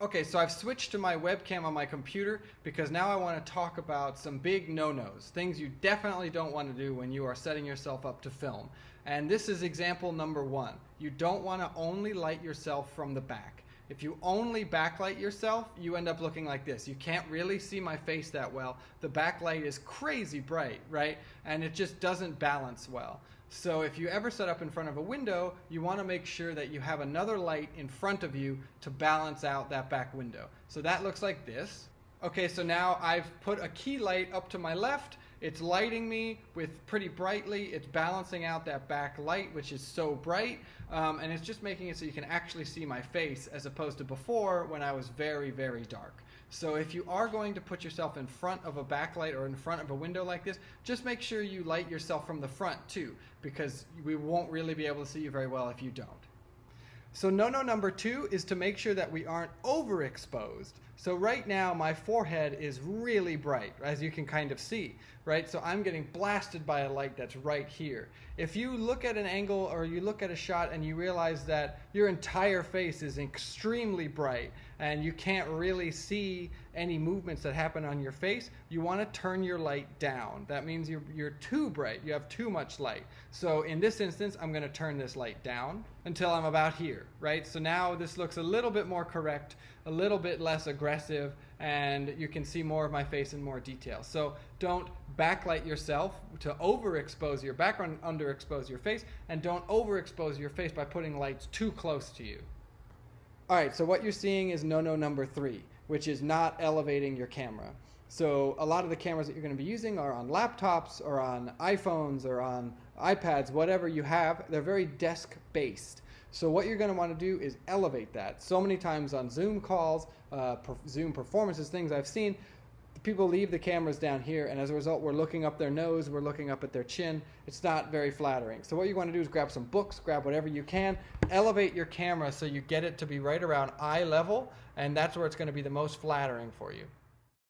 Okay, so I've switched to my webcam on my computer because now I want to talk about some big no-nos, things you definitely don't want to do when you are setting yourself up to film. And this is example number one. You don't want to only light yourself from the back. If you only backlight yourself, you end up looking like this. You can't really see my face that well. The backlight is crazy bright, right? And it just doesn't balance well. So if you ever set up in front of a window, you want to make sure that you have another light in front of you to balance out that back window. So that looks like this. Okay, so now I've put a key light up to my left. It's lighting me with pretty brightly. It's balancing out that back light, which is so bright, and it's just making it so you can actually see my face as opposed to before when I was very, very dark. So if you are going to put yourself in front of a backlight or in front of a window like this, just make sure you light yourself from the front too, because we won't really be able to see you very well if you don't. So no-no number two is to make sure that we aren't overexposed. So right now my forehead is really bright, as you can kind of see, right? So I'm getting blasted by a light that's right here. If you look at an angle or you look at a shot and you realize that your entire face is extremely bright and you can't really see any movements that happen on your face, you want to turn your light down. That means you're too bright, you have too much light. So in this instance, I'm going to turn this light down until I'm about here, right? So now this looks a little bit more correct, a little bit less aggressive, and you can see more of my face in more detail. So don't backlight yourself to overexpose your background, underexpose your face, and don't overexpose your face by putting lights too close to you. All right, so what you're seeing is no-no number three, which is not elevating your camera. So a lot of the cameras that you're going to be using are on laptops or on iPhones or on iPads, whatever you have. They're very desk-based. So what you're going to want to do is elevate that. So many times on Zoom calls, Zoom performances, things I've seen, people leave the cameras down here, and as a result, we're looking up their nose, we're looking up at their chin. It's not very flattering. So what you want to do is grab some books, grab whatever you can, elevate your camera so you get it to be right around eye level, and that's where it's going to be the most flattering for you.